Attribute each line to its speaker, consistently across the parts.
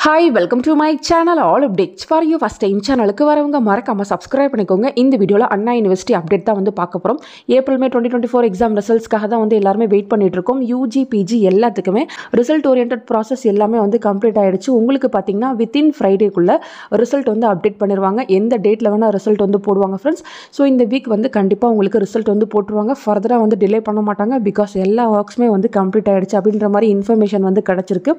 Speaker 1: Hi, welcome to my channel. All updates for you. First time channel க்கு வரவங்க மறக்காம subscribe பண்ணிக்கோங்க. இந்த வீடியோல அண்ணா யுனிவர்சிட்டி அப்டேட் தான் வந்து பார்க்க போறோம். ஏப்ரல் மே 2024 எக்ஸாம் ரிசல்ட்ஸ்க்காக தான் வந்து எல்லாரும் வெயிட் பண்ணிட்டு இருக்கோம். UG PG எல்லாத்துக்குமே ரிசல்ட் ஓரியன்டட் process எல்லாமே வந்து கம்ப்ளீட் ஆயிடுச்சு. உங்களுக்கு பாத்தீங்கன்னா within Friday குள்ள ரிசல்ட் வந்து அப்டேட் பண்ணிடுவாங்க. எந்த டேட்ல வேணா ரிசல்ட் வந்து போடுவாங்க फ्रेंड्स. சோ இந்த வீக் வந்து கண்டிப்பா உங்களுக்கு ரிசல்ட் வந்து போட்டுருவாங்க. ஃபர்தரா வந்து டிலே பண்ண மாட்டாங்க because எல்லா வர்க்ஸ்மே வந்து கம்ப்ளீட் ஆயிடுச்சு அப்படின்ற மாதிரி இன்ஃபர்மேஷன் வந்து கிடைச்சிருக்கு.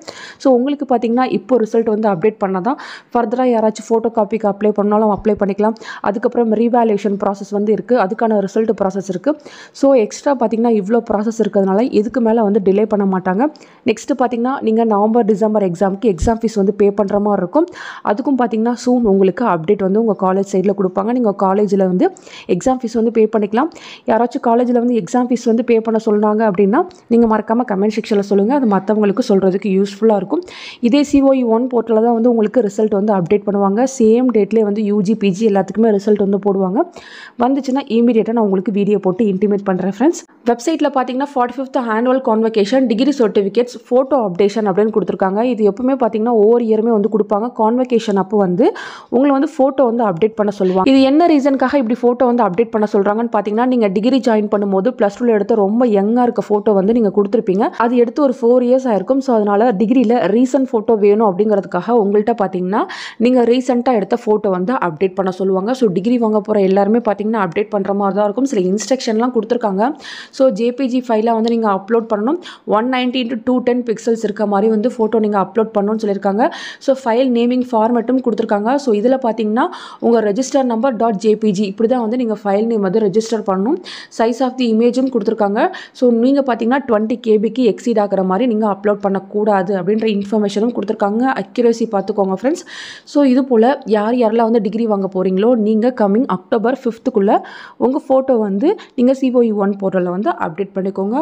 Speaker 1: சோ உங்களுக்கு பாத்தீங்கன்னா இப்போ ரிசல்ட் வந்து அப்டேட் பண்ணாதான் ஃபர்தரா யாராச்சும் ஃபோட்டோ காப்பிக்கு அப்ளை பண்ணாலும் அப்ளை பண்ணிக்கலாம். அதுக்கப்புறம் ரீவேல்யூஷன் ப்ராசஸ் வந்து இருக்குது, அதுக்கான ரிசல்ட் ப்ராசஸ் இருக்குது. ஸோ எக்ஸ்ட்ரா பார்த்தீங்கன்னா இவ்வளோ ப்ராசஸ் இருக்கிறதுனால இதுக்கு மேலே வந்து டிலே பண்ண மாட்டாங்க. நெக்ஸ்ட்டு பார்த்தீங்கன்னா நீங்கள் நவம்பர் டிசம்பர் எக்ஸாமுக்கு எக்ஸாம் ஃபீஸ் வந்து பே பண்ணுற மாதிரி இருக்கும். அதுக்கும் பார்த்தீங்கன்னா சூன் உங்களுக்கு அப்டேட் வந்து உங்கள் காலேஜ் சைடில் கொடுப்பாங்க. நீங்கள் காலேஜில் வந்து எக்ஸாம் ஃபீஸ் வந்து பே பண்ணிக்கலாம். யாராச்சும் காலேஜில் வந்து எக்ஸாம் ஃபீஸ் வந்து பே பண்ண சொல்கிறாங்க அப்படின்னா நீங்கள் மறக்காமல் கமெண்ட் செக்ஷனில் சொல்லுங்கள். அது மற்றவங்களுக்கு சொல்கிறதுக்கு யூஸ்ஃபுல்லாக இருக்கும். இதே COE 1 போர்ட்டலில் தான் வந்து உங்களுக்கு ரிசல்ட் வந்து அப்டேட் பண்ணுவாங்க. சேம் டேட்லேயே வந்து UG PG எல்லாத்துக்குமே ரிசல்ட் வந்து போடுவாங்க. வந்துச்சுன்னா இமீடியட்டாக நான் உங்களுக்கு வீடியோ போட்டு இன்டிமேட் பண்ணுறேன் ஃப்ரெண்ட்ஸ். வெப்சைட்டில் பார்த்தீங்கன்னா 45th annual convocation degree certificates photo updation அப்படின்னு கொடுத்துருக்காங்க. இது எப்பவுமே பார்த்தீங்கன்னா ஒவ்வொரு இயருமே வந்து கொடுப்பாங்க. கான்வகேஷன் அப்போ வந்து உங்களை வந்து ஃபோட்டோ வந்து அப்டேட் பண்ண சொல்லுவாங்க. இது என்ன ரீசனுக்காக இப்படி ஃபோட்டோ வந்து அப்டேட் பண்ண சொல்கிறாங்கன்னு பார்த்தீங்கன்னா நீங்கள் டிகிரி ஜாயின் பண்ணும்போது +2 எடுத்து ரொம்ப யங்காக இருக்க ஃபோட்டோ வந்து நீங்கள் கொடுத்துருப்பீங்க. அது எடுத்து ஒரு 4 இயர்ஸ் ஆயிருக்கும். ஸோ அதனால் டிகிரியில் ரீசன்ட் ஃபோட்டோ வேணும் அப்படிங்கிறதுக்காக உங்கள்கிட்ட பார்த்தீங்கன்னா நீங்கள் ரீசெண்டாக எடுத்த ஃபோட்டோ வந்து அப்டேட் பண்ண சொல்லுவாங்க. ஸோ டிகிரி வாங்க போகிற எல்லாருமே பார்த்தீங்கன்னா அப்டேட் பண்ணுற மாதிரி தான் இருக்கும். சில இன்ஸ்ட்ரக்ஷன்லாம் கொடுத்துருக்காங்க. ஸோ JPG ஃபைலாக வந்து நீங்கள் அப்லோட் பண்ணணும். 190 × 210 பிக்சல்ஸ் இருக்க மாதிரி வந்து ஃபோட்டோ நீங்கள் அப்லோட் பண்ணணும்னு சொல்லியிருக்காங்க. ஸோ ஃபைல் நேமிங் ஃபார்மேட்டும் கொடுத்துருக்காங்க. ஸோ இதில் பார்த்தீங்கன்னா உங்கள் ரெஜிஸ்டர் நம்பர் .jpg இப்படி தான் வந்து நீங்கள் ஃபைல் நேம் வந்து ரெஜிஸ்டர் பண்ணணும். சைஸ் ஆஃப் தி இமேஜும் கொடுத்துருக்காங்க. ஸோ நீங்கள் பார்த்தீங்கன்னா 20 KBக்கு எக்ஸீட் ஆகிற மாதிரி நீங்கள் அப்லோட் பண்ணக்கூடாது அப்படின்ற இன்ஃபர்மேஷனும் கொடுத்துருக்காங்க. அக்யூரேசி பார்த்துக்கோங்க ஃப்ரெண்ட்ஸ். ஸோ இது போல் யாரெல்லாம் வந்து டிகிரி வாங்க போகிறீங்களோ நீங்கள் கம்மிங் October 5th உங்கள் ஃபோட்டோ வந்து நீங்கள் COE 1 போர்ட்டலில் வந்து அப்டேட் பண்ணிக்கோங்க.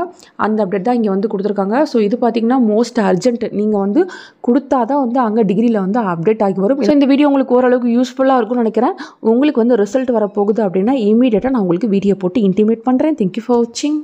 Speaker 1: அந்த அப்டேட் தான் இங்கே வந்து கொடுத்துருக்காங்க. ஸோ இது பார்த்தீங்கன்னா மோஸ்ட் அர்ஜென்ட். நீங்கள் வந்து கொடுத்தா தான் வந்து அங்கே டிகிரியில் வந்து அப்டேட் ஆகி வரும். ஸோ இந்த வீடியோ உங்களுக்கு ஓரளவுக்கு யூஸ்ஃபுல்லாக இருக்கும்னு நினைக்கிறேன். உங்களுக்கு வந்து ரிசல்ட் வரப்போகுது அப்படின்னா இமீடியட்டாக நான் உங்களுக்கு வீடியோ போட்டு இன்டிமேட் பண்ணுறேன். தேங்க்யூ ஃபார் வாட்சிங்.